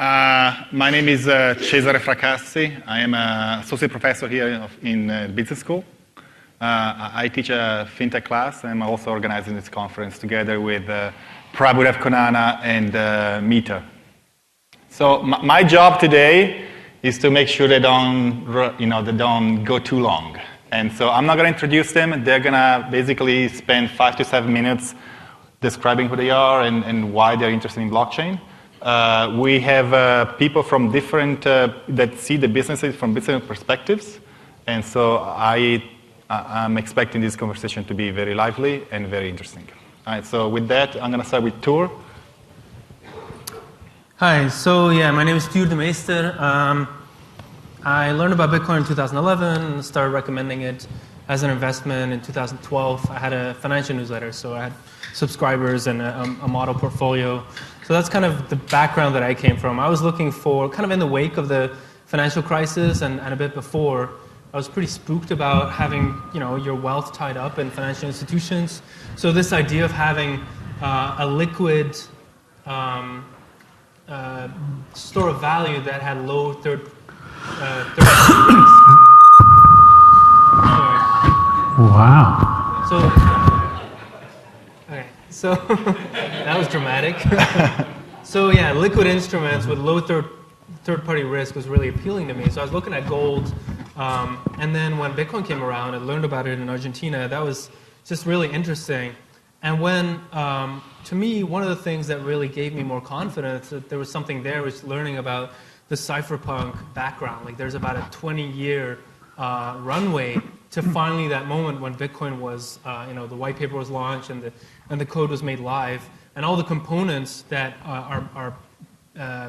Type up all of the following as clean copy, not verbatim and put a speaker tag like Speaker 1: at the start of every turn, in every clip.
Speaker 1: My name is Cesare Fracassi. I am an associate professor here in business school. I teach a fintech class, and I'm also organizing this conference together with Prabhudev Konana and Meter. So my job today is to make sure they don't go too long. And so I'm not going to introduce them. They're going to basically spend 5 to 7 minutes describing who they are and why they're interested in blockchain. We have people from different that see the businesses from different perspectives, and so I'm expecting this conversation to be very lively and very interesting. All right, so with that, I'm going to start with Tuur.
Speaker 2: Hi, so my name is Tuur Demeester. I learned about Bitcoin in 2011 and started recommending it as an investment in 2012. I had a financial newsletter, so I had subscribers and a model portfolio. So that's kind of the background that I came from. I was looking for, kind of in the wake of the financial crisis and a bit before, I was pretty spooked about having your wealth tied up in financial institutions. So this idea of having a liquid store of value that had low third-party risk.
Speaker 3: Wow.
Speaker 2: So that was dramatic. So liquid instruments with low third-party risk was really appealing to me. So I was looking at gold, and then when Bitcoin came around, I learned about it in Argentina. That was just really interesting. And when, to me, one of the things that really gave me more confidence that there was something there was learning about the cypherpunk background. Like there's about a 20-year runway to finally that moment when Bitcoin was, the white paper was launched and the code was made live, and all the components that are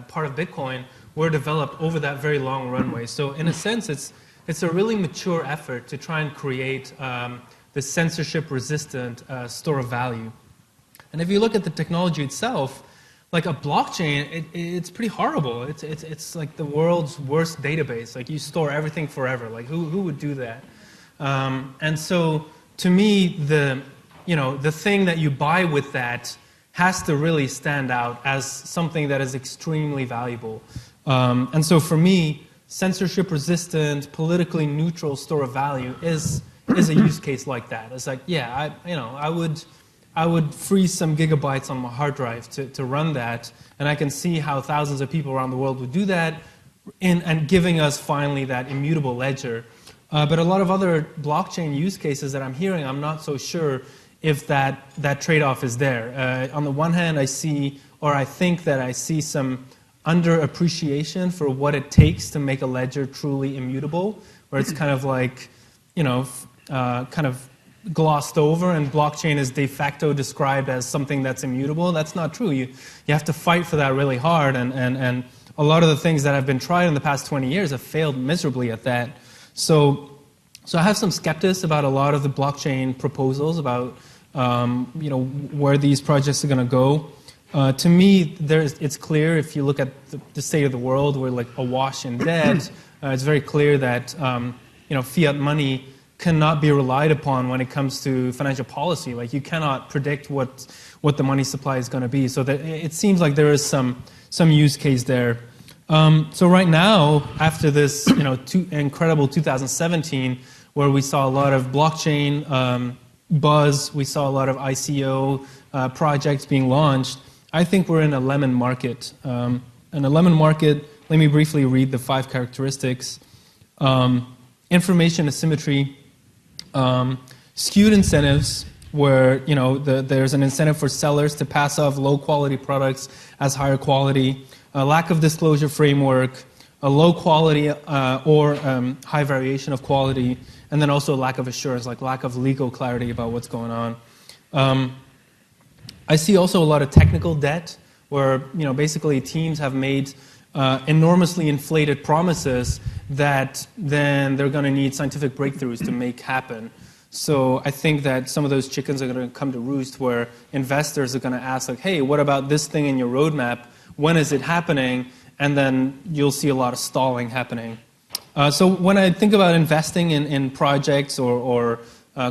Speaker 2: part of Bitcoin were developed over that very long runway. So in a sense, it's a really mature effort to try and create this censorship-resistant store of value. And if you look at the technology itself, like a blockchain, it's pretty horrible. It's like the world's worst database. Like you store everything forever. Like who would do that? And so to me, the thing that you buy with that has to really stand out as something that is extremely valuable. And so for me, censorship-resistant, politically neutral store of value is a use case like that. It's like, I would freeze some gigabytes on my hard drive to run that, and I can see how thousands of people around the world would do that, and giving us finally that immutable ledger. But a lot of other blockchain use cases that I'm hearing, I'm not so sure if that trade-off is there. On the one hand, I think that I see some underappreciation for what it takes to make a ledger truly immutable, where it's kind of like, kind of glossed over, and blockchain is de facto described as something that's immutable. That's not true. You have to fight for that really hard, and a lot of the things that have been tried in the past 20 years have failed miserably at that. So I have some skeptics about a lot of the blockchain proposals about where these projects are going to go. To me, it's clear if you look at the state of the world, we're like awash in debt. It's very clear that fiat money cannot be relied upon when it comes to financial policy. Like you cannot predict what the money supply is going to be. So that it seems like there is some use case there. So right now, after this incredible 2017, where we saw a lot of blockchain buzz, we saw a lot of ICO projects being launched, I think we're in a lemon market. In a lemon market, let me briefly read the 5 characteristics. Information asymmetry, skewed incentives, where there's an incentive for sellers to pass off low-quality products as higher quality, a lack of disclosure framework, a low quality or high variation of quality, and then also a lack of assurance, like lack of legal clarity about what's going on. I see also a lot of technical debt, where basically teams have made enormously inflated promises that then they're going to need scientific breakthroughs to make happen. So I think that some of those chickens are going to come to roost, where investors are going to ask, like, hey, what about this thing in your roadmap? When is it happening? And then you'll see a lot of stalling happening. So when I think about investing in projects or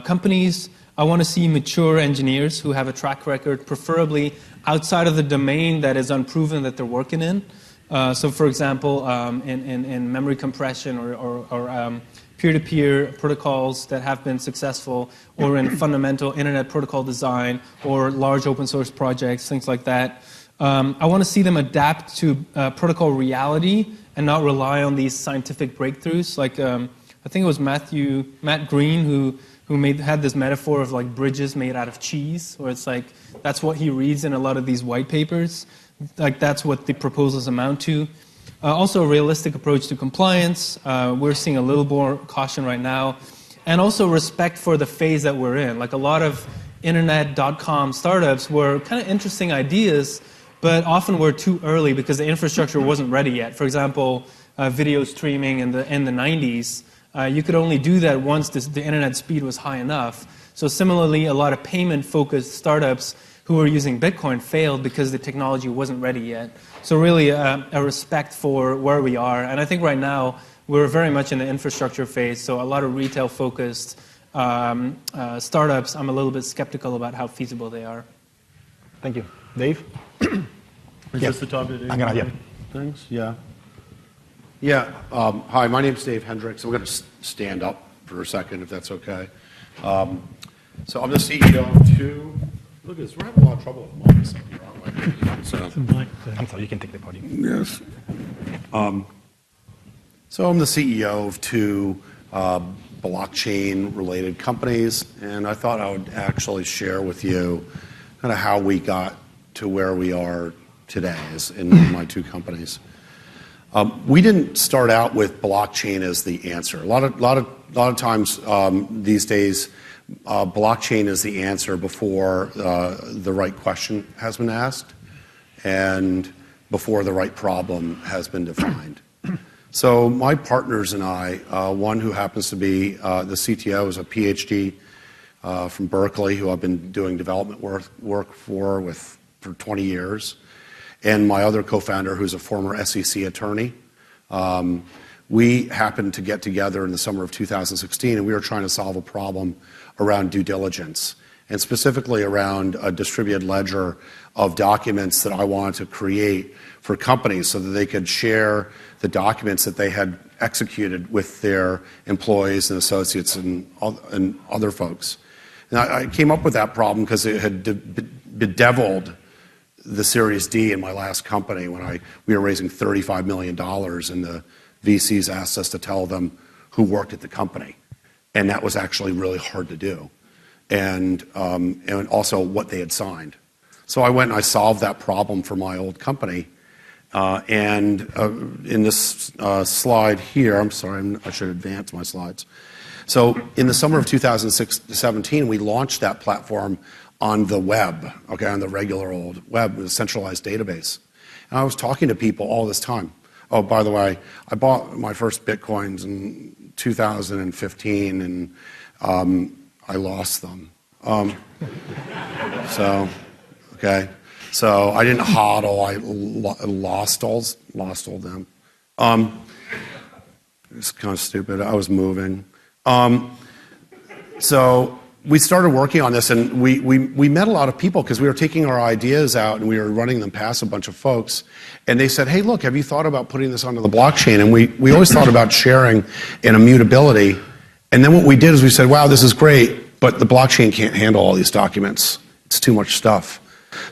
Speaker 2: companies, I want to see mature engineers who have a track record, preferably outside of the domain that is unproven that they're working in. So for example, in memory compression or peer-to-peer protocols that have been successful, or in fundamental internet protocol design, or large open source projects, things like that. I want to see them adapt to protocol reality and not rely on these scientific breakthroughs. Like I think it was Matt Green who had this metaphor of like bridges made out of cheese, where it's like that's what he reads in a lot of these white papers. Like that's what the proposals amount to. Also a realistic approach to compliance. We're seeing a little more caution right now. And also respect for the phase that we're in. Like a lot of internet.com startups were kind of interesting ideas, but often were too early because the infrastructure wasn't ready yet. For example, video streaming in the 90s, you could only do that once the internet speed was high enough. So similarly, a lot of payment-focused startups who were using Bitcoin failed because the technology wasn't ready yet. So really a respect for where we are. And I think right now we're very much in the infrastructure phase, so a lot of retail-focused startups, I'm a little bit skeptical about how feasible they are.
Speaker 1: Thank you. Dave?
Speaker 3: Is this the topic? Things? Yeah. Yeah. Hi, my name's Dave Hendricks. I'm going to stand up for a second, if that's okay. So I'm the CEO of Tuur. Look at this. We're having a lot of trouble with mics up here, aren't we?
Speaker 1: I'm sorry, you can take the podium.
Speaker 3: Yes. So I'm the CEO of two blockchain-related companies, and I thought I would actually share with you kind of how we got to where we are today in my two companies. We didn't start out with blockchain as the answer. A lot of times these days, blockchain is the answer before the right question has been asked and before the right problem has been defined. So my partners and I, one who happens to be the CTO, is a PhD from Berkeley, who I've been doing development work for 20 years, and my other co-founder, who's a former SEC attorney. We happened to get together in the summer of 2016, and we were trying to solve a problem around due diligence, and specifically around a distributed ledger of documents that I wanted to create for companies so that they could share the documents that they had executed with their employees and associates and other folks. And I came up with that problem because it had bedeviled the Series D in my last company when we were raising $35 million, and the VCs asked us to tell them who worked at the company. And that was actually really hard to do. And also what they had signed. So I went and I solved that problem for my old company. And in this slide here, I'm sorry, I should advance my slides. So in the summer of 2017, we launched that platform on the web, okay, on the regular old web, with a centralized database. And I was talking to people all this time. Oh, by the way, I bought my first Bitcoins in 2015, and I lost them. Okay. So I didn't hodl, I lost all them. It's kind of stupid. I was moving. So we started working on this, and we met a lot of people because we were taking our ideas out and we were running them past a bunch of folks. And they said, hey, look, have you thought about putting this onto the blockchain? And we always thought about sharing and immutability. And then what we did is we said, wow, this is great, but the blockchain can't handle all these documents. It's too much stuff.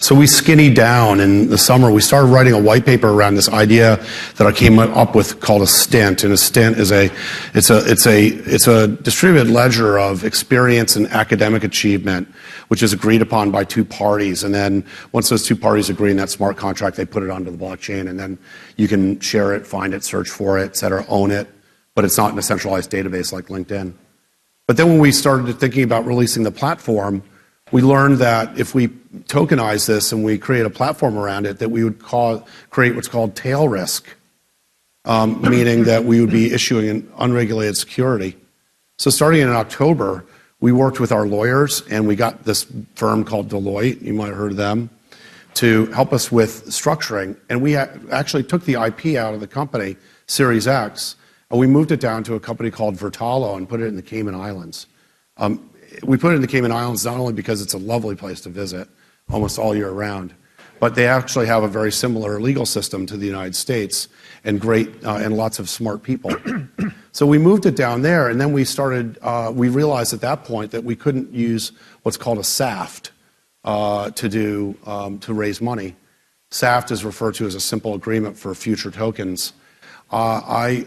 Speaker 3: So we skinnied down in the summer. We started writing a white paper around this idea that I came up with called a stint. And a stint is it's a distributed ledger of experience and academic achievement, which is agreed upon by two parties. And then once those two parties agree in that smart contract, they put it onto the blockchain, and then you can share it, find it, search for it, et cetera, own it. But it's not in a centralized database like LinkedIn. But then when we started thinking about releasing the platform, we learned that if we tokenize this and we create a platform around it, that we would create what's called tail risk, meaning that we would be issuing an unregulated security. So starting in October, we worked with our lawyers, and we got this firm called Deloitte, you might have heard of them, to help us with structuring. And we actually took the IP out of the company, SeriesX, and we moved it down to a company called Vertalo and put it in the Cayman Islands. We put it in the Cayman Islands not only because it's a lovely place to visit almost all year round, but they actually have a very similar legal system to the United States and great and lots of smart people. So we moved it down there, and then we started. We realized at that point that we couldn't use what's called a SAFT to raise money. SAFT is referred to as a simple agreement for future tokens. I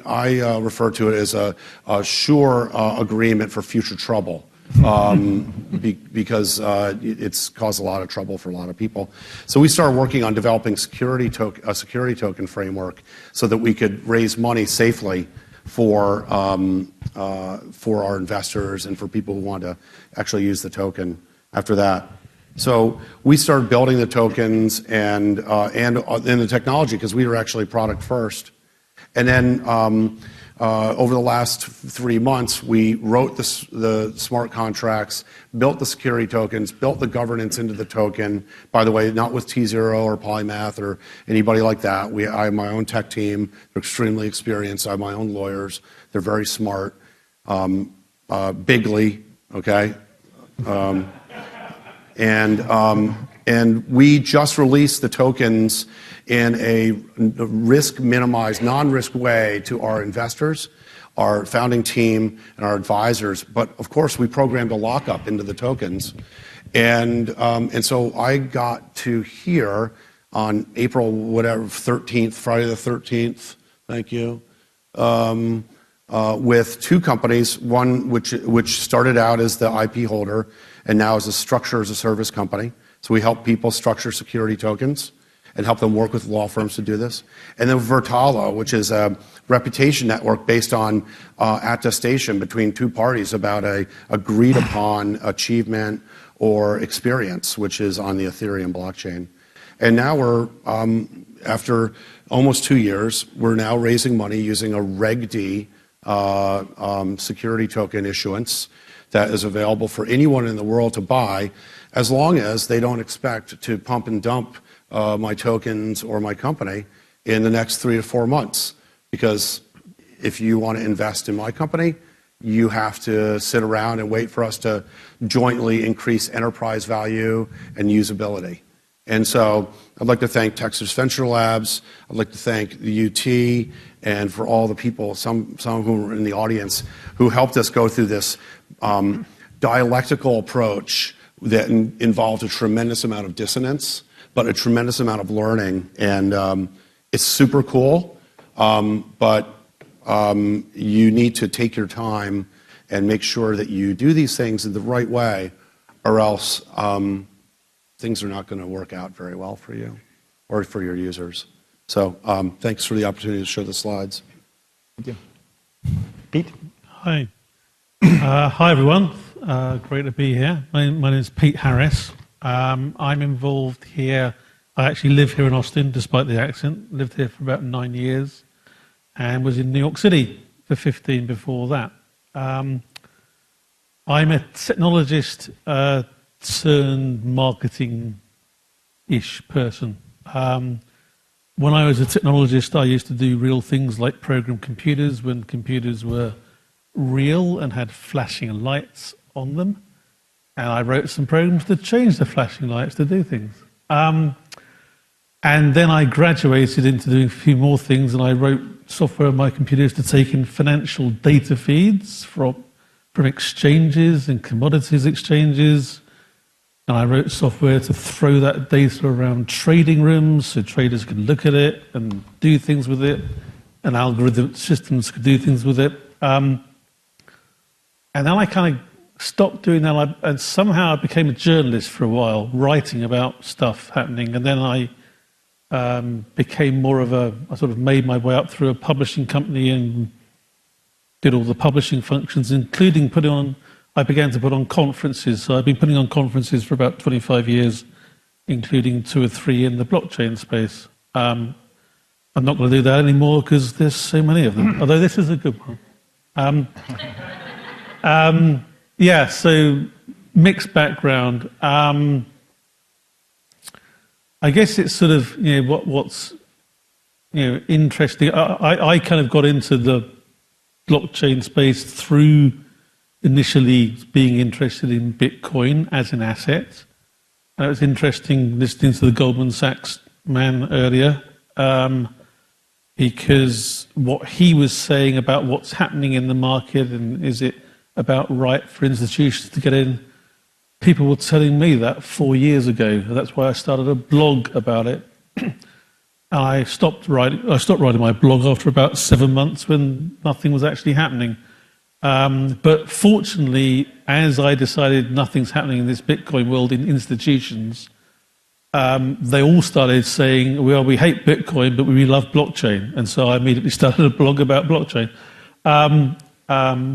Speaker 3: refer to it as a sure agreement for future trouble. Because it's caused a lot of trouble for a lot of people. So we started working on developing a security token framework so that we could raise money safely for our investors and for people who want to actually use the token after that. So we started building the tokens and the technology because we were actually product first. And then over the last 3 months, we wrote the smart contracts, built the security tokens, built the governance into the token. By the way, not with T0 or Polymath or anybody like that. I have my own tech team. They're extremely experienced. I have my own lawyers. They're very smart. Bigly, okay? And we just released the tokens in a risk-minimized, non-risk way to our investors, our founding team, and our advisors. But of course, we programmed a lockup into the tokens, and so I got to hear on April 13th, Friday the 13th. Thank you. With 2 companies, one which started out as the IP holder and now is a structure as a service company. So we help people structure security tokens and help them work with law firms to do this. And then Vertalo, which is a reputation network based on attestation between 2 parties about a agreed upon achievement or experience, which is on the Ethereum blockchain. And now we're, after almost 2 years, we're now raising money using a Reg D security token issuance that is available for anyone in the world to buy, as long as they don't expect to pump and dump my tokens or my company in the next 3 to 4 months. Because if you want to invest in my company, you have to sit around and wait for us to jointly increase enterprise value and usability. And so I'd like to thank Texas Venture Labs. I'd like to thank the UT and for all the people, some of whom are in the audience, who helped us go through this dialectical approach that involved a tremendous amount of dissonance, but a tremendous amount of learning. And it's super cool, but you need to take your time and make sure that you do these things in the right way, or else things are not going to work out very well for you or for your users. So thanks for the opportunity to show the slides.
Speaker 1: Thank you. Pete?
Speaker 4: Hi. Hi, everyone. Great to be here. My name is Pete Harris. I'm involved here. I actually live here in Austin, despite the accent. Lived here for about 9 years and was in New York City for 15 before that. I'm a technologist turned marketing-ish person. When I was a technologist, I used to do real things like program computers when computers were real and had flashing lights on them. And I wrote some programs to change the flashing lights to do things. And then I graduated into doing a few more things, and I wrote software on my computers to take in financial data feeds from exchanges and commodities exchanges. And I wrote software to throw that data around trading rooms so traders could look at it and do things with it, and algorithm systems could do things with it. And then I kind of stopped doing that, and somehow I became a journalist for a while, writing about stuff happening. And then I became more of I sort of made my way up through a publishing company and did all the publishing functions, including I began to put on conferences. So I've been putting on conferences for about 25 years, including 2 or 3 in the blockchain space. I'm not going to do that anymore because there's so many of them, although this is a good one. Yeah, so mixed background. I guess it's sort of, what's interesting. I kind of got into the blockchain space through initially being interested in Bitcoin as an asset, it was interesting listening to the Goldman Sachs man earlier, because what he was saying about what's happening in the market and is it about right for institutions to get in, people were telling me that 4 years ago. That's why I started a blog about it. I stopped writing my blog after about 7 months when nothing was actually happening. But fortunately, as I decided nothing's happening in this Bitcoin world in institutions, they all started saying, well, we hate Bitcoin, but we love blockchain. And so I immediately started a blog about blockchain,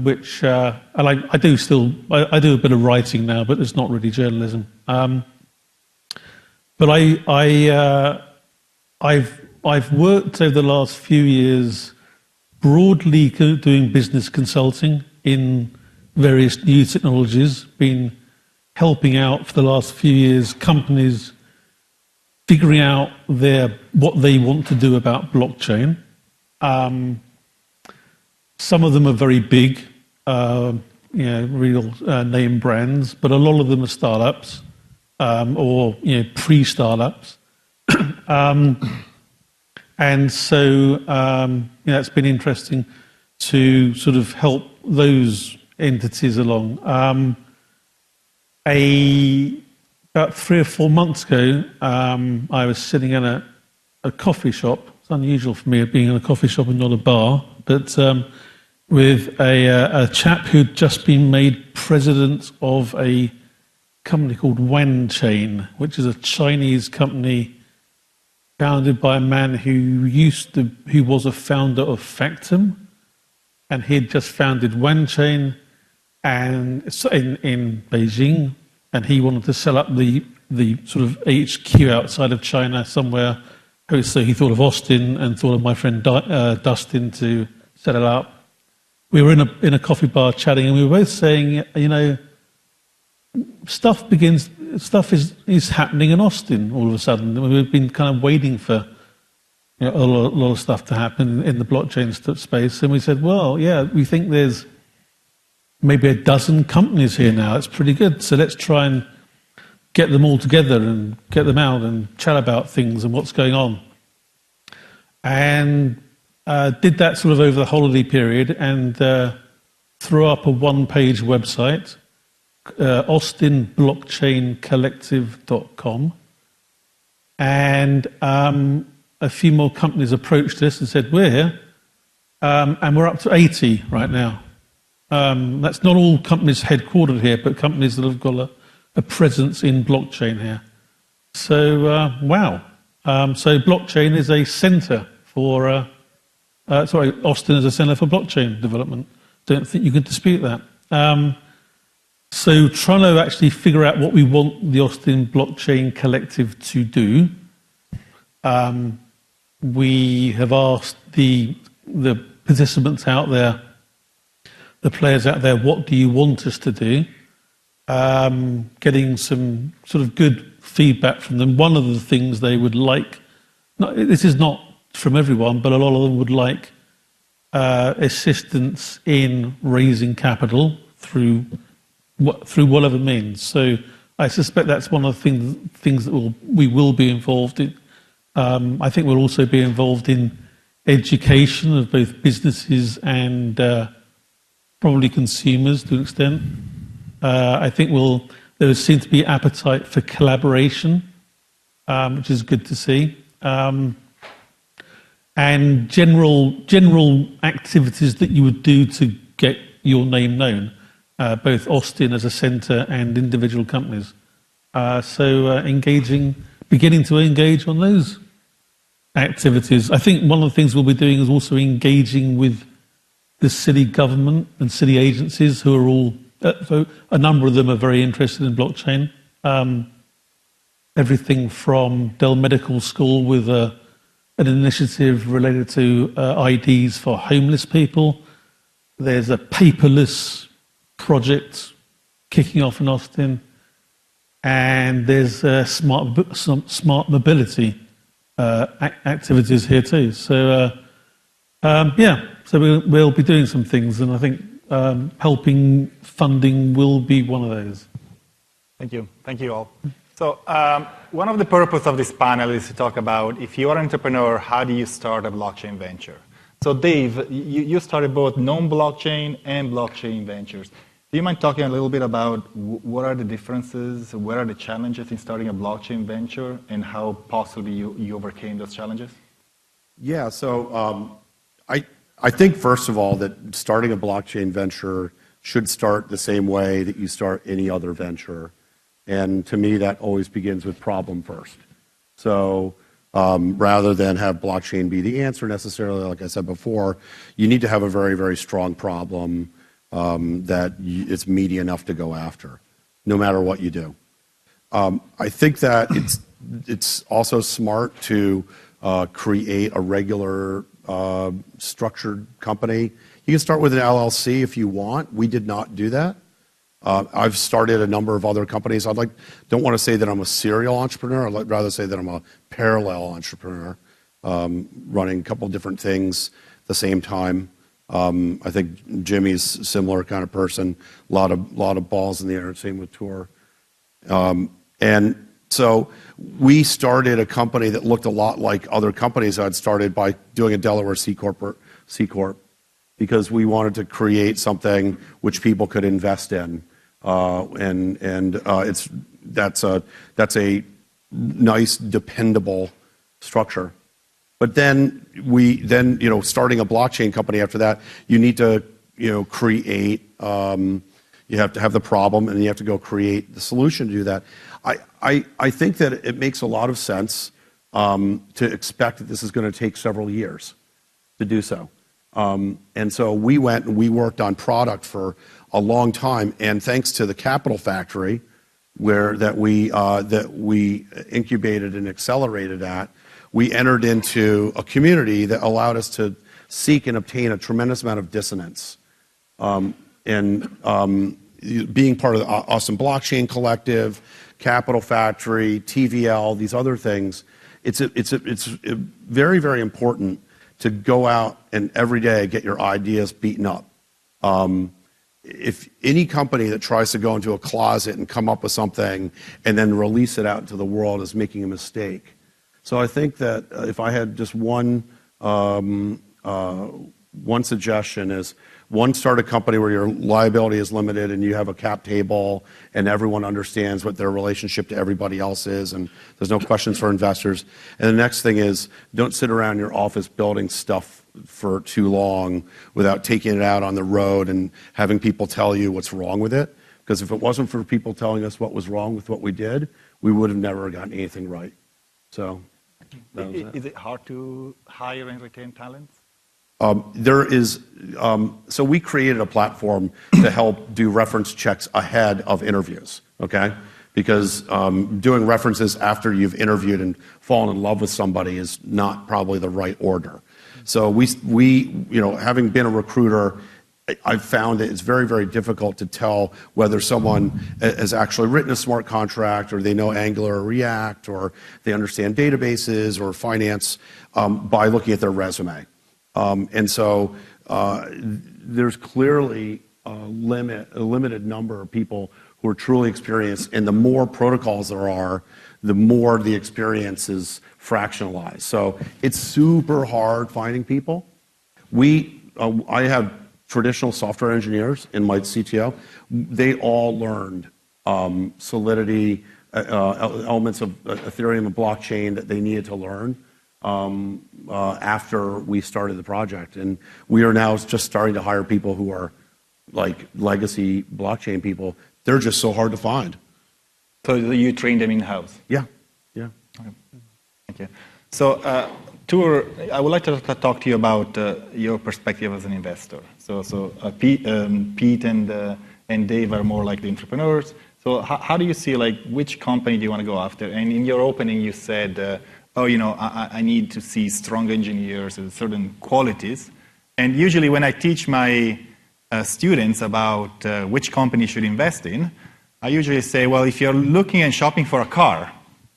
Speaker 4: which I do a bit of writing now, but it's not really journalism. But I've worked over the last few years broadly doing business consulting in various new technologies, been helping out for the last few years companies figuring out what they want to do about blockchain. Some of them are very big, real name brands, but a lot of them are startups or pre-startups. And so it's been interesting to sort of help those entities along. About 3 or 4 months ago, I was sitting in a coffee shop. It's unusual for me being in a coffee shop and not a bar, but with a chap who'd just been made president of a company called Wanchain, which is a Chinese company founded by a man who was a founder of Factum, and he'd just founded Wanchain and in Beijing, and he wanted to sell up the sort of HQ outside of China somewhere. So he thought of Austin and thought of my friend Dustin to set it up. We were in a coffee bar chatting, and we were both saying, stuff is happening in Austin all of a sudden. We've been kind of waiting for a lot of stuff to happen in the blockchain space, and we said, well, yeah, we think there's maybe a dozen companies here now. It's pretty good. So let's try and get them all together and get them out and chat about things and what's going on. And did that sort of over the holiday period and threw up a one-page website, austinblockchaincollective.com. And a few more companies approached us and said, we're here. And we're up to 80 right now. That's not all companies headquartered here, but companies that have got a presence in blockchain here. So, wow. So blockchain is a center for, Austin is a center for blockchain development. Don't think you can dispute that. So trying to actually figure out what we want the Austin Blockchain Collective to do, we have asked the participants out there, the players out there, what do you want us to do? Getting some sort of good feedback from them. One of the things they would like, this is not from everyone, but a lot of them would like assistance in raising capital through whatever means. So I suspect that's one of the things that we will be involved in. I think we'll also be involved in education of both businesses and probably consumers to an extent. I think there seems to be appetite for collaboration, which is good to see. And general activities that you would do to get your name known, both Austin as a centre and individual companies. So beginning to engage on those activities. I think one of the things we'll be doing is also engaging with the city government and city agencies who are all, so a number of them are very interested in blockchain. Everything from Dell Medical School with an initiative related to IDs for homeless people. There's a paperless project kicking off in Austin. And there's smart mobility activities here too. So, so we'll be doing some things, and I think helping funding will be one of those.
Speaker 1: Thank you. Thank you all. So one of the purposes of this panel is to talk about if you are an entrepreneur, how do you start a blockchain venture? So Dave, you started both non-blockchain and blockchain ventures. Do you mind talking a little bit about what are the differences, what are the challenges in starting a blockchain venture, and how possibly you overcame those challenges?
Speaker 3: Yeah, so I think, first of all, that starting a blockchain venture should start the same way that you start any other venture. And to me, that always begins with problem first. So rather than have blockchain be the answer necessarily, like I said before, you need to have a very, very strong problem that it's meaty enough to go after, no matter what you do. I think that it's also smart to create a regular structured company. You can start with an LLC if you want. We did not do that. I've started a number of other companies. Don't want to say that I'm a serial entrepreneur. I'd rather say that I'm a parallel entrepreneur, running a couple different things at the same time. I think Jimmy's a similar kind of person. A lot of balls in the air. Same with Tuur. And so we started a company that looked a lot like other companies I'd started by doing a Delaware C Corp, because we wanted to create something which people could invest in, that's a nice, dependable structure. But then starting a blockchain company after that, you need to create. You have to have the problem, and you have to go create the solution to do that. I think that it makes a lot of sense to expect that this is going to take several years to do so. And so we went and we worked on product for a long time, and thanks to the Capital Factory, that we incubated and accelerated at, we entered into a community that allowed us to seek and obtain a tremendous amount of dissonance. Being part of the Awesome Blockchain Collective, Capital Factory, TVL, these other things, it's very, very important to go out and every day get your ideas beaten up. If any company that tries to go into a closet and come up with something and then release it out into the world is making a mistake. So I think that if I had just one suggestion is, start a company where your liability is limited and you have a cap table and everyone understands what their relationship to everybody else is and there's no questions for investors. And the next thing is, don't sit around your office building stuff for too long without taking it out on the road and having people tell you what's wrong with it. Because if it wasn't for people telling us what was wrong with what we did, we would have never gotten anything right. So,
Speaker 1: is it hard to hire and retain talents?
Speaker 3: So we created a platform to help do reference checks ahead of interviews, okay? Because doing references after you've interviewed and fallen in love with somebody is not probably the right order. So having been a recruiter, I've found that it's very, very difficult to tell whether someone has actually written a smart contract or they know Angular or React or they understand databases or finance by looking at their resume. And so there's clearly a limited number of people who are truly experienced, and the more protocols there are, the more the experience is fractionalized. So it's super hard finding people. I have traditional software engineers in my CTO. They all learned Solidity, elements of Ethereum and blockchain that they needed to learn after we started the project. And we are now just starting to hire people who are like legacy blockchain people. They're just so hard to find.
Speaker 1: So you train them in-house?
Speaker 3: Yeah.
Speaker 1: Okay. Thank you. So Tuur, I would like to talk to you about your perspective as an investor. So Pete and Dave are more like the entrepreneurs. So how do you see, which company do you want to go after? And in your opening, you said, I need to see strong engineers with certain qualities. And usually when I teach my students about which company you should invest in, I usually say, well, if you're looking and shopping for a car,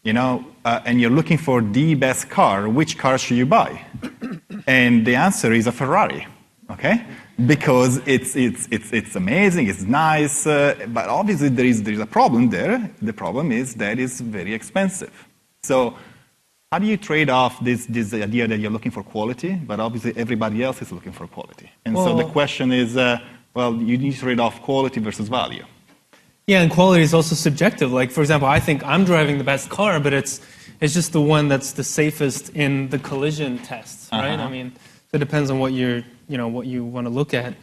Speaker 1: and you're looking for the best car, which car should you buy? And the answer is a Ferrari, okay? because it's amazing, it's nice, but obviously there is a problem there. The problem is that it's very expensive. So how do you trade off this idea that you're looking for quality, but obviously everybody else is looking for quality? And so the question is, well, you need to trade off quality versus value.
Speaker 2: Yeah, and quality is also subjective. Like, for example, I think I'm driving the best car, but it's just the one that's the safest in the collision tests, right? I mean, it depends on what what you want to look at.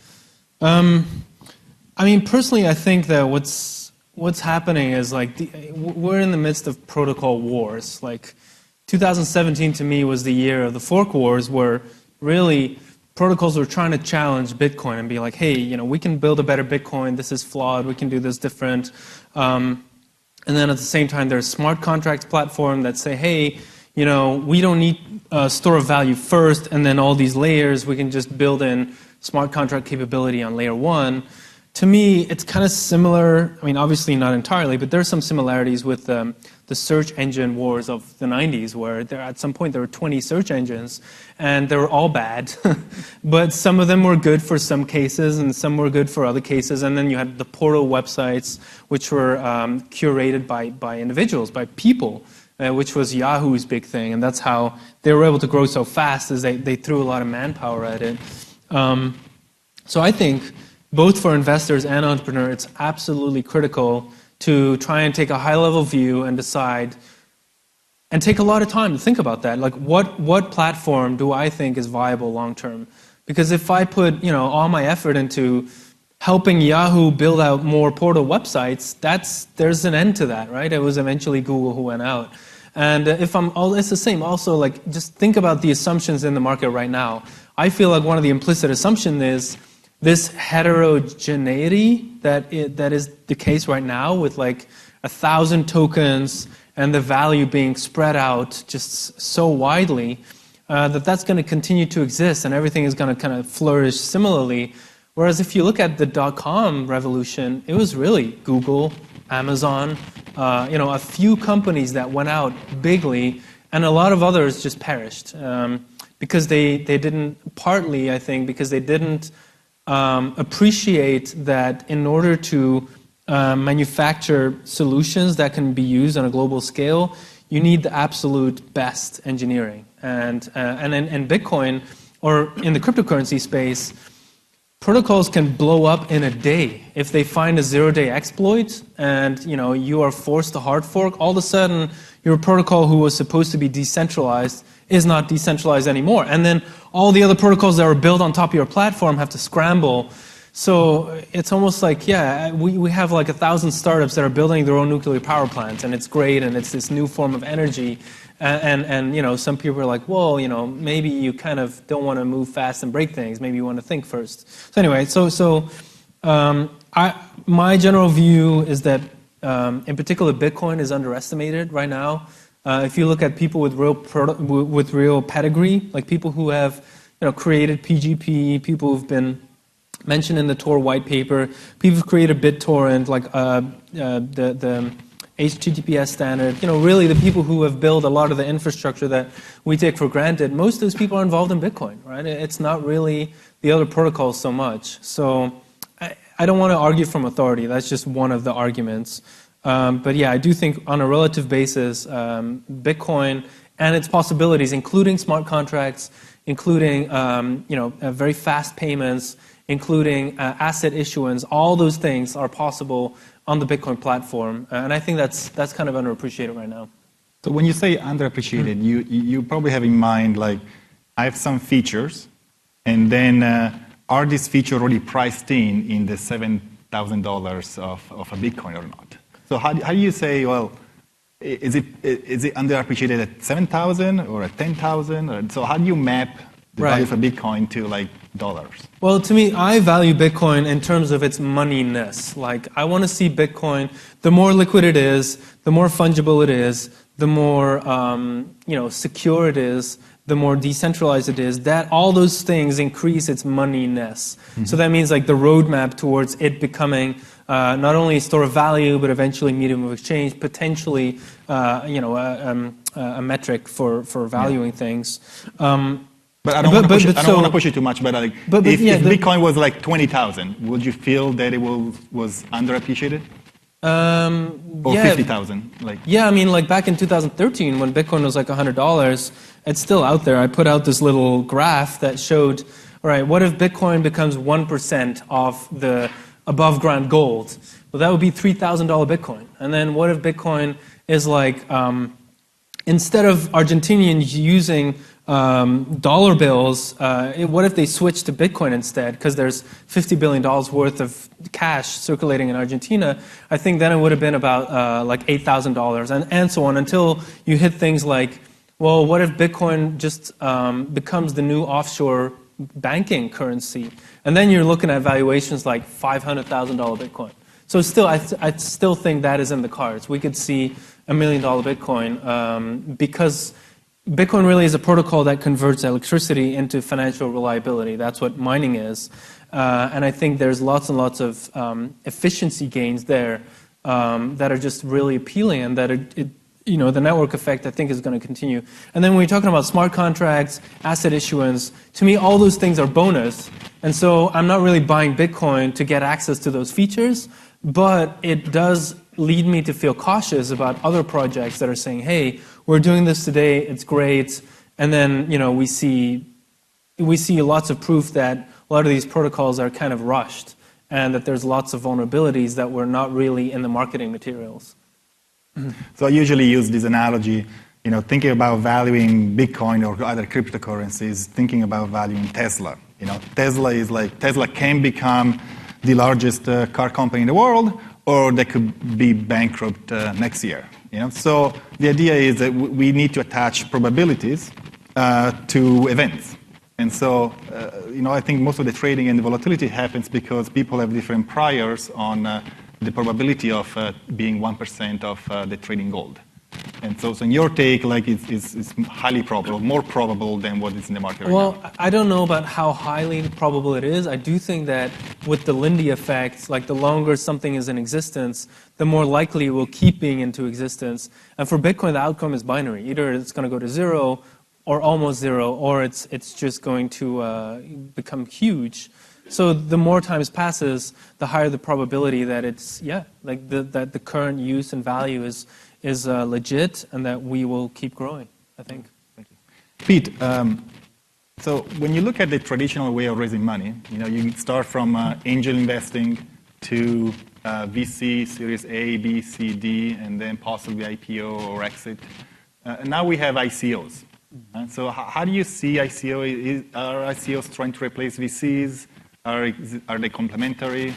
Speaker 2: I mean, personally, I think that what's happening is like we're in the midst of protocol wars. Like 2017 to me was the year of the fork wars, where really protocols were trying to challenge Bitcoin and be like, hey, we can build a better Bitcoin. This is flawed. We can do this different. And then at the same time, there's smart contracts platform that say, hey, we don't need store of value first, and then all these layers. We can just build in smart contract capability on layer one. To me, it's kind of similar. I mean, obviously not entirely, but there's some similarities with the search engine wars of the 90s, where at some point there were 20 search engines, and they were all bad. But some of them were good for some cases, and some were good for other cases. And then you had the portal websites, which were curated by individuals, by people, which was Yahoo's big thing. And that's how they were able to grow so fast, is they threw a lot of manpower at it. So I think both for investors and entrepreneurs, it's absolutely critical to try and take a high-level view and decide, and take a lot of time to think about that. Like, what platform do I think is viable long-term? Because if I put all my effort into helping Yahoo build out more portal websites, there's an end to that, right? It was eventually Google who went out. And it's the same. Also, like, just think about the assumptions in the market right now. I feel like one of the implicit assumptions is this heterogeneity that is the case right now, with like 1,000 tokens and the value being spread out just so widely, that's going to continue to exist, and everything is going to kind of flourish similarly. Whereas if you look at the .com revolution, it was really Google, Amazon, a few companies that went out bigly, and a lot of others just perished because they didn't, partly I think because they didn't appreciate that in order to manufacture solutions that can be used on a global scale, you need the absolute best engineering. And in Bitcoin, or in the cryptocurrency space, protocols can blow up in a day. If they find a zero-day exploit and you are forced to hard fork, all of a sudden your protocol, who was supposed to be decentralized, is not decentralized anymore. And then all the other protocols that were built on top of your platform have to scramble. So it's almost like, we have like 1,000 startups that are building their own nuclear power plants, and it's great, and it's this new form of energy. And some people are like, well, maybe you kind of don't want to move fast and break things. Maybe you want to think first. So anyway, my general view is that, in particular, Bitcoin is underestimated right now. If you look at people with real pedigree, like people who have created PGP, people who've been mentioned in the Tor white paper, people who've created BitTorrent, like the HTTPS standard, really the people who have built a lot of the infrastructure that we take for granted, most of those people are involved in Bitcoin, right? It's not really the other protocols so much. So I don't want to argue from authority. That's just one of the arguments. But yeah, I do think on a relative basis, Bitcoin and its possibilities, including smart contracts, including very fast payments, including asset issuance, all those things are possible on the Bitcoin platform, and I think that's kind of underappreciated right now.
Speaker 1: So when you say underappreciated, you probably have in mind, like, I have some features, and then are these features already priced in the $7,000 of a Bitcoin or not? So how do you say, well, is it underappreciated at 7,000 or at 10,000? So how do you map the value of a Bitcoin to like dollars?
Speaker 2: Well, to me, I value Bitcoin in terms of its moneyness. Like, I want to see Bitcoin, the more liquid it is, the more fungible it is, the more secure it is, the more decentralized it is, that all those things increase its moneyness. Mm-hmm. So that means like the roadmap towards it becoming not only a store of value, but eventually medium of exchange, potentially a metric for valuing things.
Speaker 1: But I don't want to push you too much. But like, if Bitcoin was like 20,000, would you feel that it was underappreciated? Or 50,000? Like.
Speaker 2: Yeah, I mean, like back in 2013 when Bitcoin was like $100, it's still out there. I put out this little graph that showed, all right, what if Bitcoin becomes 1% of the above ground gold? Well, that would be $3,000 Bitcoin. And then what if Bitcoin is like, instead of Argentinians using dollar bills, what if they switch to Bitcoin instead? Because there's $50 billion worth of cash circulating in Argentina. I think then it would have been about like $8,000 and so on until you hit things like, well, what if Bitcoin just becomes the new offshore banking currency? And then you're looking at valuations like $500,000 Bitcoin. So still, I still think that is in the cards. We could see $1 million Bitcoin because Bitcoin really is a protocol that converts electricity into financial reliability. That's what mining is. And I think there's lots and lots of efficiency gains there that are just really appealing and that the network effect, I think, is going to continue. And then when you're talking about smart contracts, asset issuance, to me, all those things are bonus. And so I'm not really buying Bitcoin to get access to those features, but it does lead me to feel cautious about other projects that are saying, hey, we're doing this today, it's great, and then we see lots of proof that a lot of these protocols are kind of rushed and that there's lots of vulnerabilities that were not really in the marketing materials.
Speaker 1: So I usually use this analogy, thinking about valuing Bitcoin or other cryptocurrencies, thinking about valuing Tesla. Tesla can become the largest car company in the world, or they could be bankrupt next year. So the idea is that we need to attach probabilities to events. And so, I think most of the trading and the volatility happens because people have different priors on the probability of being 1% of the trading gold. And so in your take, it's highly probable, more probable than what is in the market right now.
Speaker 2: Well, I don't know about how highly probable it is. I do think that with the Lindy effect, like the longer something is in existence, the more likely it will keep being into existence. And for Bitcoin, the outcome is binary. Either it's going to go to zero or almost zero, or it's just going to become huge. So the more times passes, the higher the probability that that the current use and value is legit and that we will keep growing, I think.
Speaker 1: Thank you. Pete, so when you look at the traditional way of raising money, you start from angel investing to VC, Series A, B, C, D, and then possibly IPO or exit. And now we have ICOs. So how do you see ICO? Are ICOs trying to replace VCs? Are they complementary?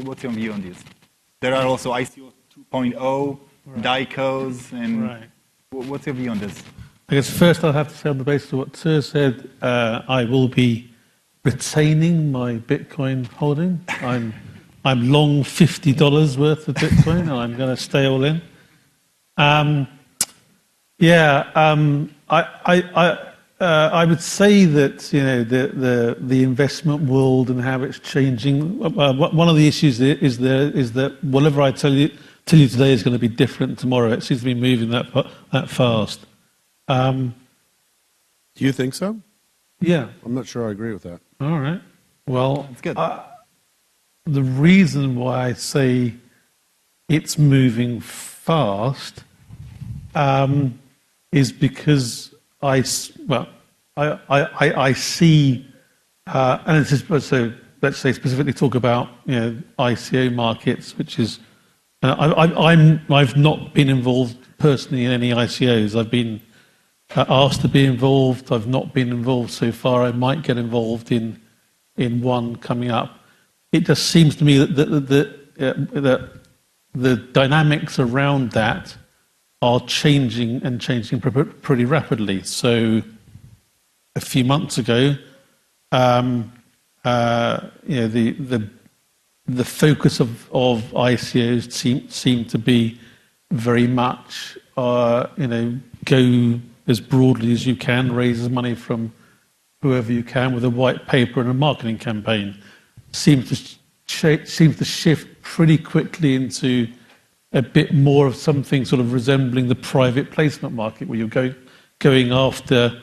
Speaker 1: What's your view on this? There are also ICO 2.0, DICOs, and what's your view on this?
Speaker 4: I guess first I'll have to say on the basis of what Tuur said, I will be retaining my Bitcoin holding. I'm long $50 worth of Bitcoin, and I'm going to stay all in. I would say that the investment world and how it's changing. One of the issues is that whatever I tell you today is going to be different tomorrow. It seems to be moving that fast.
Speaker 3: Do you think so?
Speaker 4: Yeah.
Speaker 3: I'm not sure I agree with that.
Speaker 4: All right. Well,
Speaker 1: that's good.
Speaker 4: The reason why I say it's moving fast is because I see, and it's just, so let's say specifically talk about ICO markets, which is I've not been involved personally in any ICOs. I've been asked to be involved. I've not been involved so far. I might get involved in one coming up. It just seems to me that the dynamics around that are changing pretty rapidly. So a few months ago, the focus of ICOs seemed to be very much go as broadly as you can, raise as money from whoever you can with a white paper and a marketing campaign. Seems to shift pretty quickly into a bit more of something sort of resembling the private placement market, where you're going after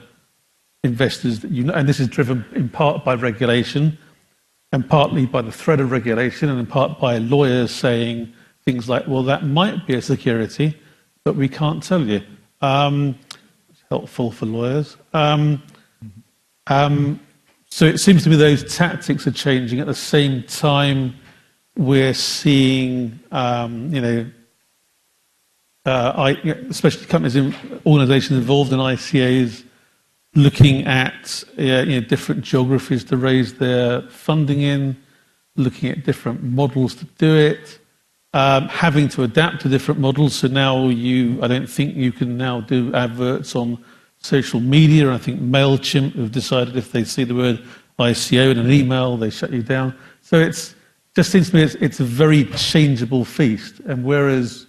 Speaker 4: investors that and this is driven in part by regulation, and partly by the threat of regulation, and in part by lawyers saying things like, well, that might be a security, but we can't tell you. It's helpful for lawyers. So it seems to me those tactics are changing. At the same time, we're seeing, especially companies and organisations involved in ICOs, looking at different geographies to raise their funding in, looking at different models to do it, having to adapt to different models. So now I don't think you can now do adverts on social media. I think MailChimp have decided if they see the word ICO in an email, they shut you down. So it just seems to me it's a very changeable feast. And whereas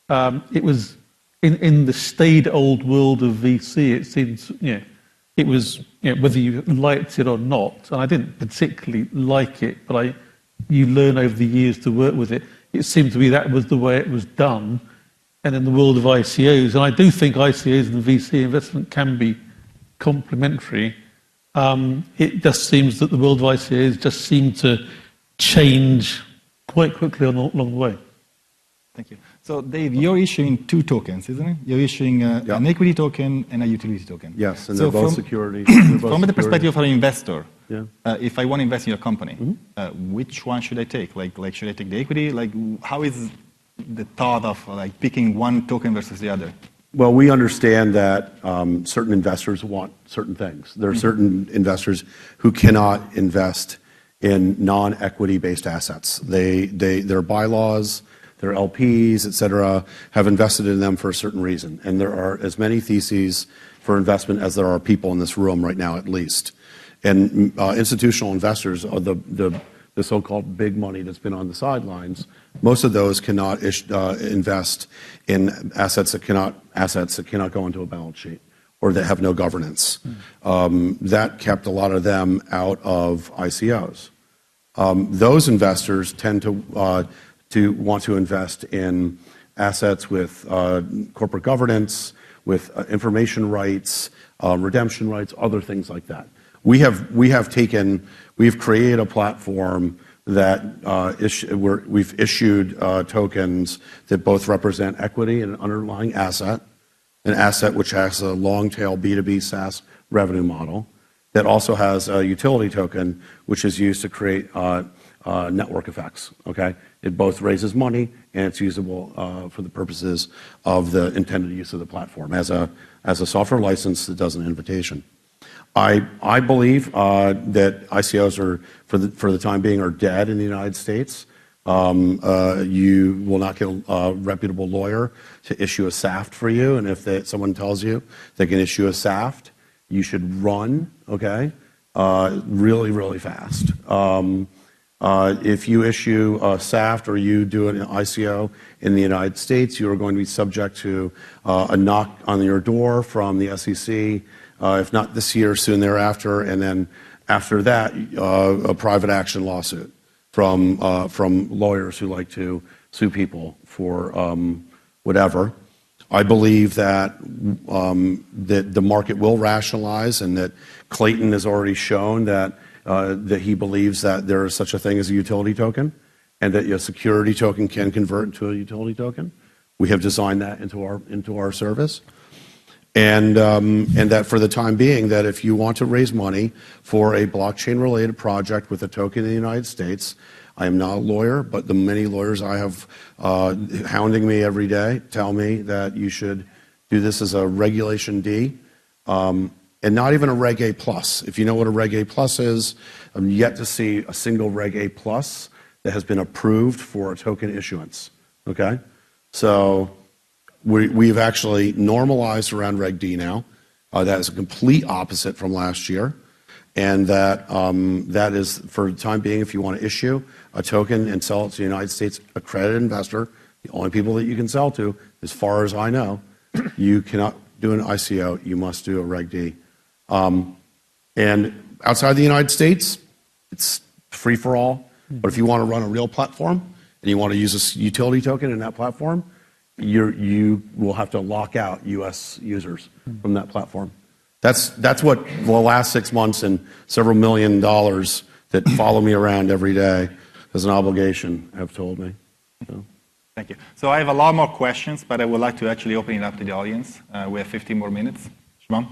Speaker 4: it was in the staid old world of VC, it seems it was whether you liked it or not. And I didn't particularly like it, but you learn over the years to work with it. It seemed to me that was the way it was done. And in the world of ICOs, and I do think ICOs and VC investment can be complementary, it just seems that the world of ICOs just seem to change quite quickly along the way.
Speaker 1: Thank you. So, Dave, you're issuing two tokens, isn't it? You're issuing an equity token and a utility token.
Speaker 3: Yes, and they're both security.
Speaker 1: From the perspective of an investor, if I want to invest in your company, which one should I take? Like, should I take the equity? Like, how is the thought of picking one token versus the other?
Speaker 3: Well, we understand that certain investors want certain things. There are certain investors who cannot invest in non-equity based assets. Their bylaws, their LPs, et cetera, have invested in them for a certain reason. And there are as many theses for investment as there are people in this room right now, at least. And institutional investors are the so-called big money that's been on the sidelines. Most of those cannot invest in assets that cannot go into a balance sheet or that have no governance. That kept a lot of them out of ICOs. Those investors tend to want to invest in assets with corporate governance, with information rights, redemption rights, other things like that. We've created a platform that we've issued tokens that both represent equity and an underlying asset, an asset which has a long-tail B2B SaaS revenue model, that also has a utility token which is used to create network effects. Okay, it both raises money and it's usable for the purposes of the intended use of the platform as a software license that does an invitation. I believe that ICOs are, for the time being, are dead in the United States. You will not get a reputable lawyer to issue a SAFT for you, and if someone tells you they can issue a SAFT, you should run, okay, really, really fast. If you issue a SAFT or you do an ICO in the United States, you are going to be subject to a knock on your door from the SEC, if not this year, soon thereafter, and then after that, a private action lawsuit from lawyers who like to sue people for whatever. I believe that the market will rationalize, and that Clayton has already shown that he believes that there is such a thing as a utility token, and that a security token can convert into a utility token. We have designed that into our service. And that for the time being, that if you want to raise money for a blockchain-related project with a token in the United States, I am not a lawyer, but the many lawyers I have hounding me every day tell me that you should do this as a Regulation D, and not even a Reg A plus. If you know what a Reg A plus is, I'm yet to see a single Reg A plus that has been approved for a token issuance. Okay, so we've actually normalized around Reg D now. That is a complete opposite from last year. And that is, for the time being, if you want to issue a token and sell it to the United States accredited investor, the only people that you can sell to, as far as I know, you cannot do an ICO, you must do a Reg D. And outside the United States, it's free for all. But if you want to run a real platform and you want to use a utility token in that platform, you will have to lock out US users from that platform. That's what the last 6 months and several $1 million that follow me around every day as an obligation have told me. So.
Speaker 1: Thank you. So I have a lot more questions, but I would like to actually open it up to the audience. We have 15 more minutes. Shimon?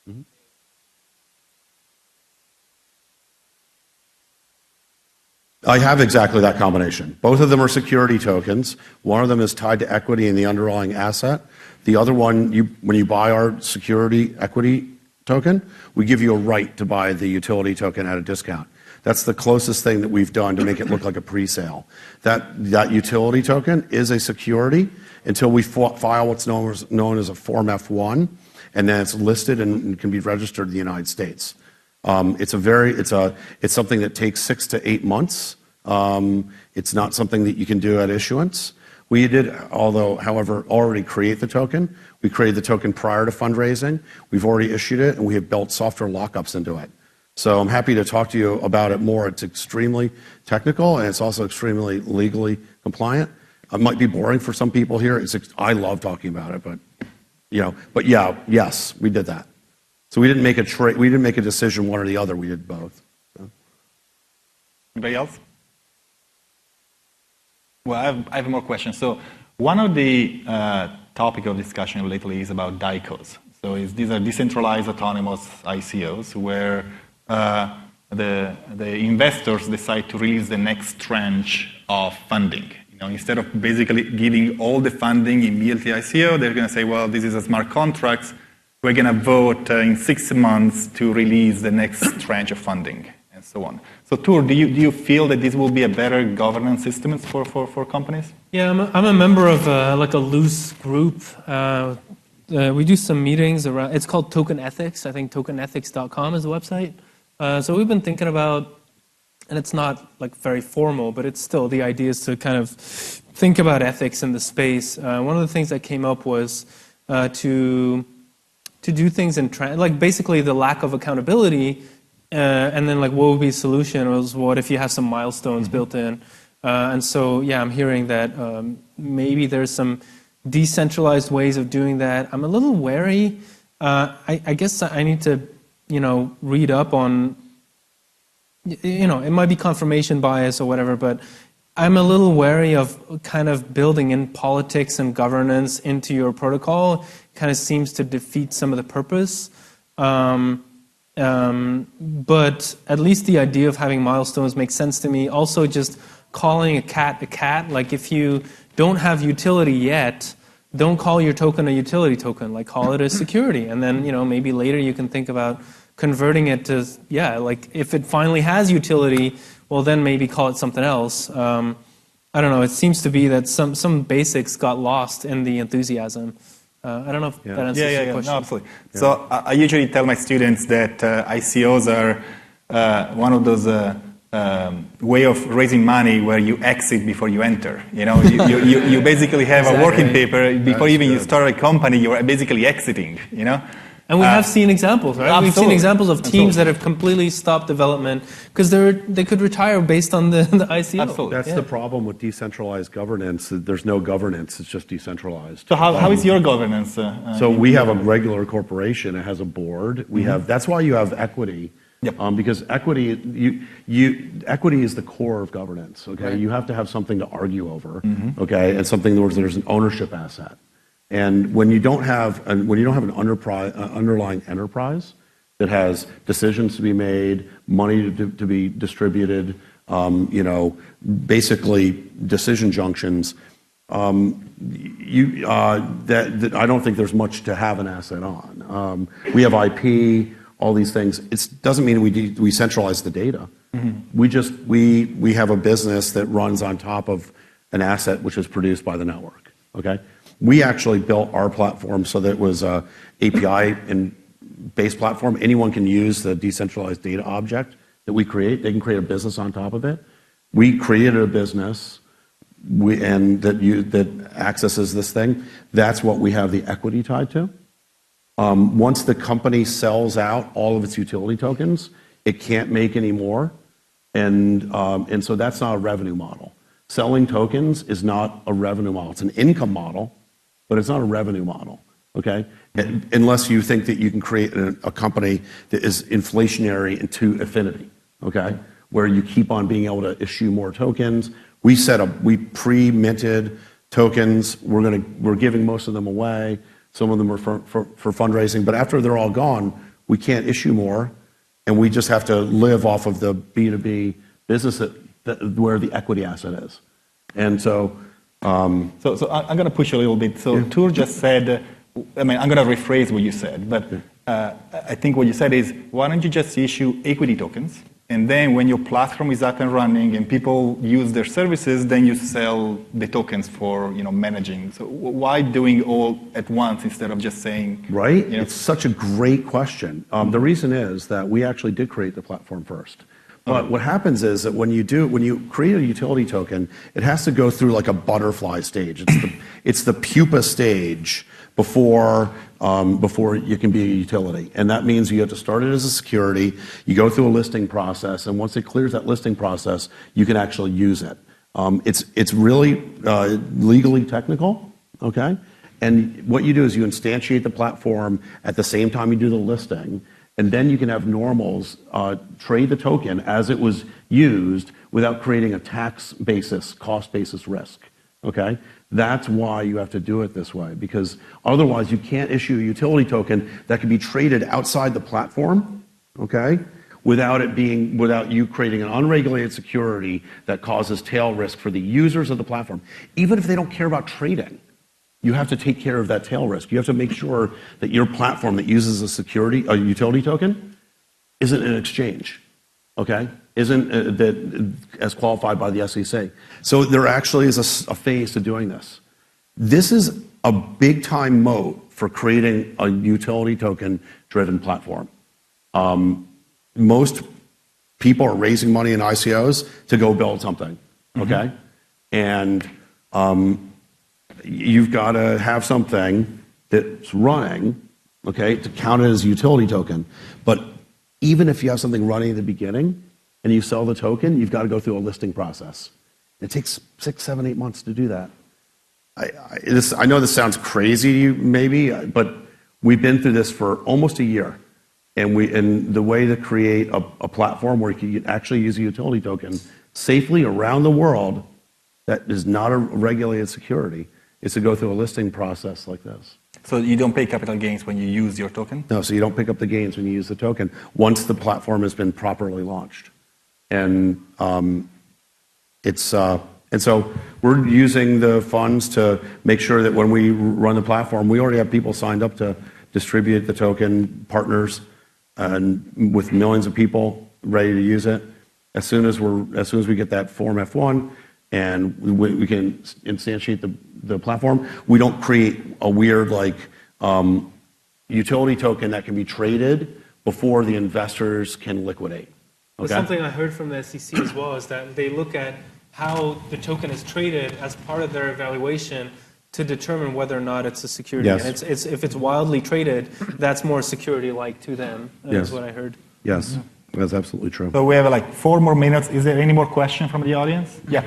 Speaker 3: Mm-hmm. I have exactly that combination. Both of them are security tokens. One of them is tied to equity in the underlying asset. The other one, when you buy our security equity token, we give you a right to buy the utility token at a discount. That's the closest thing that we've done to make it look like a pre-sale. That utility token is a security until we file what's known as a Form F1, and then it's listed and can be registered in the United States. It's something that takes 6 to 8 months. It's not something that you can do at issuance. We did, however, already create the token. We created the token prior to fundraising. We've already issued it, and we have built software lockups into it. So I'm happy to talk to you about it more. It's extremely technical, and it's also extremely legally compliant. It might be boring for some people here. I love talking about it, but yes, we did that. So we didn't make a decision one or the other. We did both. So.
Speaker 1: Anybody else? Well, I have more questions. So one of the topic of discussion lately is about DICOs. So these are decentralized autonomous ICOs where the investors decide to release the next tranche of funding. Instead of basically giving all the funding immediately ICO, they're going to say, well, this is a smart contract. We're going to vote in 6 months to release the next tranche of funding, and so on. So, Tuur, do you feel that this will be a better governance system for companies?
Speaker 2: Yeah, I'm a member of like a loose group. We do some meetings around. It's called Token Ethics. I think tokenethics.com is the website. So we've been thinking about, and it's not like very formal, but it's still the idea is to kind of think about ethics in the space. One of the things that came up was to do things in like basically the lack of accountability, and then like what would be a solution was what if you have some milestones built in, and so yeah, I'm hearing that maybe there's some decentralized ways of doing that. I'm a little wary. I guess I need to read up on. It might be confirmation bias or whatever, but I'm a little wary of kind of building in politics and governance into your protocol. Kind of seems to defeat some of the purpose. But at least the idea of having milestones makes sense to me. Also, just calling a cat, like if you don't have utility yet, don't call your token a utility token, like call it a security. And then, maybe later you can think about converting it to, like if it finally has utility, well then maybe call it something else. I don't know, it seems to be that some basics got lost in the enthusiasm. I don't know if that answers your question.
Speaker 1: No, absolutely. Yeah. So I usually tell my students that ICOs are one of those way of raising money where you exit before you enter. You basically have a working paper before even you start a company. You are basically exiting.
Speaker 2: And we have seen examples, right?
Speaker 1: Absolutely.
Speaker 2: We've seen examples of teams that have completely stopped development because they could retire based on the ICO.
Speaker 1: Absolutely.
Speaker 3: That's the problem with decentralized governance. There's no governance. It's just decentralized.
Speaker 1: So how is your governance?
Speaker 3: So we have a regular corporation. It has a board. We have. That's why you have equity.
Speaker 1: Yep.
Speaker 3: Because equity is the core of governance. Okay, right. You have to have something to argue over. Mm-hmm. Okay, and something where there's an ownership asset. And when you don't have an underlying enterprise that has decisions to be made, money to be distributed, basically decision junctions, I don't think there's much to have an asset on. We have IP, all these things. It doesn't mean we centralize the data. Mm-hmm. We have a business that runs on top of an asset which is produced by the network. Okay. We actually built our platform so that it was a API and based platform. Anyone can use the decentralized data object that we create. They can create a business on top of it. We created a business that accesses this thing. That's what we have the equity tied to. Once the company sells out all of its utility tokens, it can't make any more, and so that's not a revenue model. selling tokens is not a revenue model. It's an income model, but it's not a revenue model, okay? Unless you think that you can create a company that is inflationary into infinity, okay? Where you keep on being able to issue more tokens. We pre-minted tokens. We're giving most of them away. Some of them are for fundraising, but after they're all gone, we can't issue more, and we just have to live off of the B2B business where the equity asset is. And so,
Speaker 1: I'm going to push you a little bit. So Tuur just said, I'm going to rephrase what you said, but I think what you said is, why don't you just issue equity tokens? And then when your platform is up and running and people use their services, then you sell the tokens for managing. So why doing all at once instead of just saying...
Speaker 3: Right? It's such a great question. The reason is that we actually did create the platform first. But what happens is that when you create a utility token, it has to go through like a butterfly stage. It's the pupa stage before you can be a utility. And that means you have to start it as a security, you go through a listing process, and once it clears that listing process, you can actually use it. It's really legally technical, okay? And what you do is you instantiate the platform at the same time you do the listing, and then you can have normals trade the token as it was used without creating a tax basis, cost basis risk, okay? That's why you have to do it this way, because otherwise you can't issue a utility token that can be traded outside the platform, okay? Without you creating an unregulated security that causes tail risk for the users of the platform. Even if they don't care about trading, you have to take care of that tail risk. You have to make sure that your platform that uses a utility token isn't an exchange, okay? Isn't that as qualified by the SEC. So there actually is a phase to doing this. This is a big time moat for creating a utility token driven platform. Most people are raising money in ICOs to go build something, okay? And you've got to have something that's running, okay, to count it as a utility token. But even if you have something running at the beginning and you sell the token, you've got to go through a listing process. It takes 6, 7, 8 months to do that. I know this sounds crazy to you maybe, but we've been through this for almost a year. And the way to create a platform where you can actually use a utility token safely around the world that is not a regulated security is to go through a listing process like this.
Speaker 1: So you don't pay capital gains when you use your token?
Speaker 3: No, so you don't pick up the gains when you use the token once the platform has been properly launched. And so we're using the funds to make sure that when we run the platform, we already have people signed up to distribute the token, partners, and with millions of people ready to use it. As soon as we get that Form F1 and we can instantiate the platform, we don't create a weird utility token that can be traded before the investors can liquidate. Okay?
Speaker 2: But something I heard from the SEC as well is that they look at how the token is traded as part of their evaluation to determine whether or not it's a security.
Speaker 3: Yes.
Speaker 2: And if it's wildly traded, that's more security-like to them. That's what I heard.
Speaker 3: Yes, that's absolutely true.
Speaker 1: So we have 4 more minutes. Is there any more question from the audience? Yeah.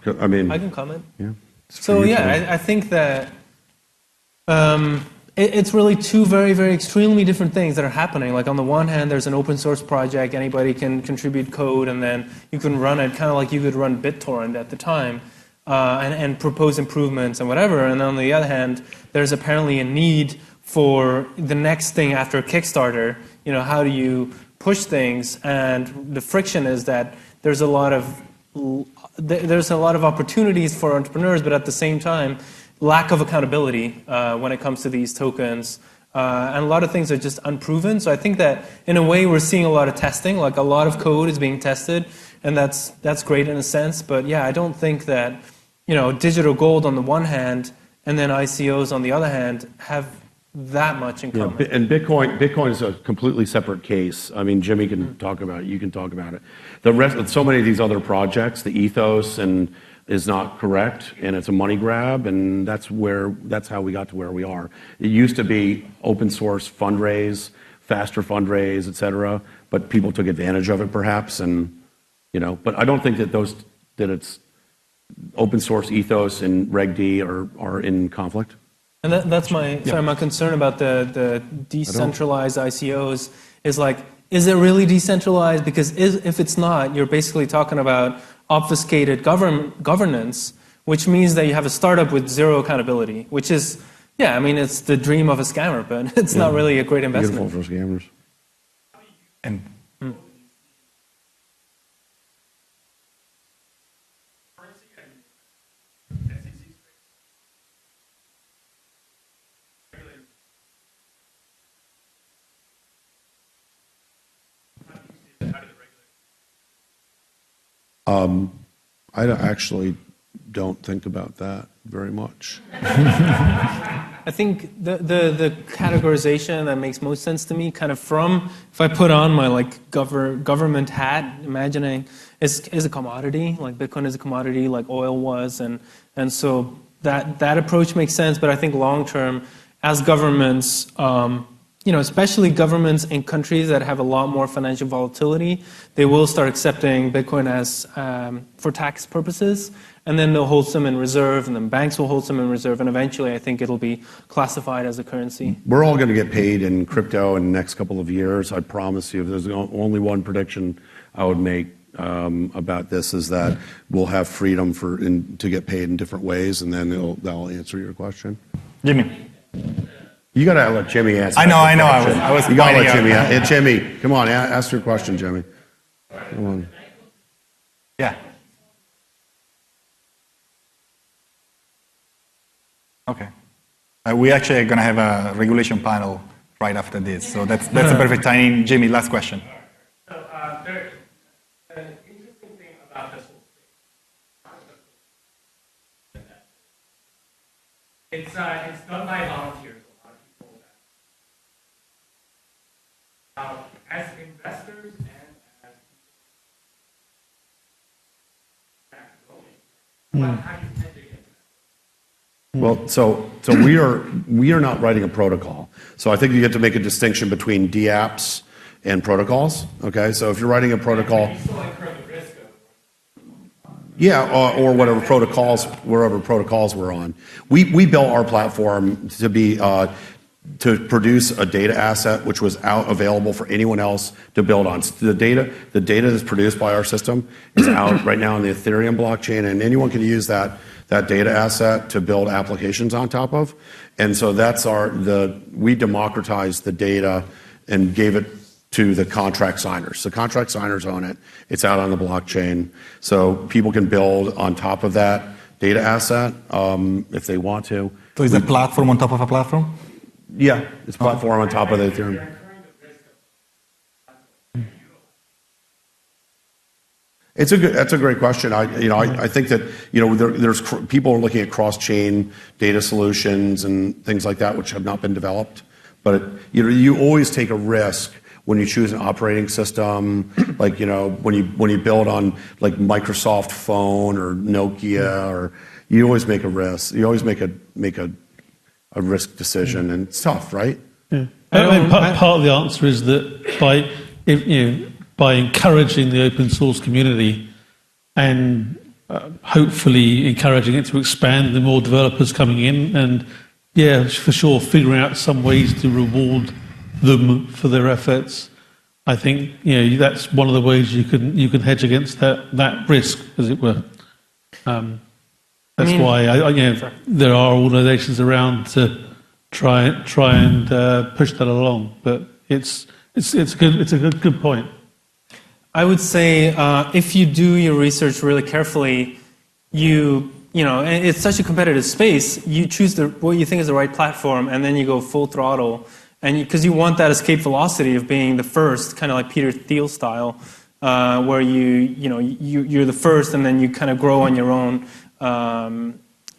Speaker 2: I can comment.
Speaker 3: Yeah.
Speaker 2: So I think that it's really 2 very, very extremely different things that are happening. Like on the one hand, there's an open source project, anybody can contribute code, and then you can run it kind of like you could run BitTorrent at the time, and propose improvements and whatever. And on the other hand, there's apparently a need for the next thing after Kickstarter. How do you push things? And the friction is that there's a lot of opportunities for entrepreneurs, but at the same time, lack of accountability when it comes to these tokens. And a lot of things are just unproven. So I think that in a way we're seeing a lot of testing, like a lot of code is being tested, and that's great in a sense. But yeah, I don't think that digital gold on the one hand and then ICOs on the other hand have that much in common.
Speaker 3: And Bitcoin is a completely separate case. I mean, Jimmy can talk about it. You can talk about it. The rest, so many of these other projects, the ethos is not correct, and it's a money grab, and that's how we got to where we are. It used to be open source fundraise, faster fundraise, et cetera, but people took advantage of it perhaps, and but I don't think that it's open source ethos and Reg D are in conflict.
Speaker 2: And that's my concern about the decentralized ICOs is like, is it really decentralized? Because if it's not, you're basically talking about obfuscated governance, which means that you have a startup with zero accountability, which is, it's the dream of a scammer, but it's not really a great investment.
Speaker 3: Beautiful for scammers.
Speaker 1: And
Speaker 3: I actually don't think about that very much.
Speaker 2: I think the categorization that makes most sense to me, kind of from, if I put on my government hat, imagining is a commodity, like Bitcoin is a commodity, like oil was, and so that approach makes sense. But I think long term, as governments, especially governments in countries that have a lot more financial volatility, they will start accepting Bitcoin as for tax purposes, and then they'll hold some in reserve, and then banks will hold some in reserve, and eventually I think it'll be classified as a currency.
Speaker 3: We're all going to get paid in crypto in the next couple of years. I promise you. If there's only one prediction I would make about this is that we'll have freedom to get paid in different ways, and then that'll answer your question.
Speaker 1: Jimmy.
Speaker 3: You got to let Jimmy answer.
Speaker 1: I know. I was.
Speaker 3: You got to let Jimmy. Jimmy, come on, ask your question, Jimmy. Come on.
Speaker 1: Yeah. Okay. We actually are going to have a regulation panel right after this, so that's a perfect timing. Jimmy, last question.
Speaker 5: So, an interesting thing about this whole thing, it's done by volunteers. As investors and as how do you tend to get that?
Speaker 3: Well, so we are not writing a protocol. So I think you get to make a distinction between DApps and protocols. Okay, so if you're writing a protocol,
Speaker 5: You still incur the risk of
Speaker 3: or whatever protocols we're on. We built our platform to be to produce a data asset which was available for anyone else to build on. So the data that's produced by our system is out right now on the Ethereum blockchain, and anyone can use that data asset to build applications on top of. And so we democratized the data and gave it to the contract signers. The contract signers own it. It's out on the blockchain, so people can build on top of that data asset if they want to.
Speaker 1: So is a platform on top of a platform?
Speaker 3: Yeah, it's a platform on top of the Ethereum. That's a great question. I think that there's people are looking at cross-chain data solutions and things like that which have not been developed. But you always take a risk when you choose an operating system, like when you build on like Microsoft Phone or Nokia, or you always make a risk. You always make a risk decision, and it's tough, right?
Speaker 4: Yeah. Part of the answer is that by encouraging the open source community and hopefully encouraging it to expand, the more developers coming in, and for sure figuring out some ways to reward them for their efforts. I think that's one of the ways you can hedge against that risk, as it were. That's why there are organisations around to try and push that along. But it's a good point.
Speaker 2: I would say if you do your research really carefully, it's such a competitive space. You choose what you think is the right platform, and then you go full throttle, and because you want that escape velocity of being the first, kind of like Peter Thiel style, where you're the first, and then you kind of grow on your own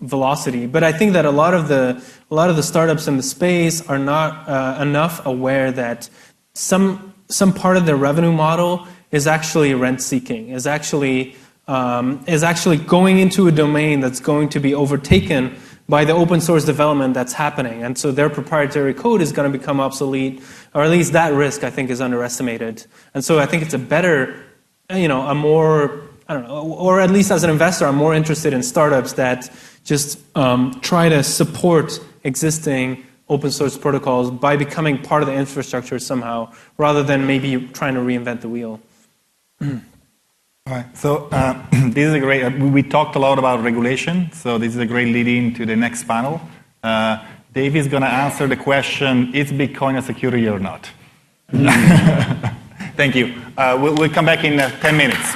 Speaker 2: velocity. But I think that a lot of the startups in the space are not enough aware that some part of their revenue model is actually rent seeking, is actually going into a domain that's going to be overtaken by the open source development that's happening. And so their proprietary code is going to become obsolete, or at least that risk, I think, is underestimated. And so I think it's a better, a more, I don't know, or at least as an investor, I'm more interested in startups that just try to support existing open source protocols by becoming part of the infrastructure somehow, rather than maybe trying to reinvent the wheel.
Speaker 1: All right, so this is a great, we talked a lot about regulation, so this is a great lead-in to the next panel. Dave is going to answer the question, is Bitcoin a security or not? Thank you. We'll come back in 10 minutes.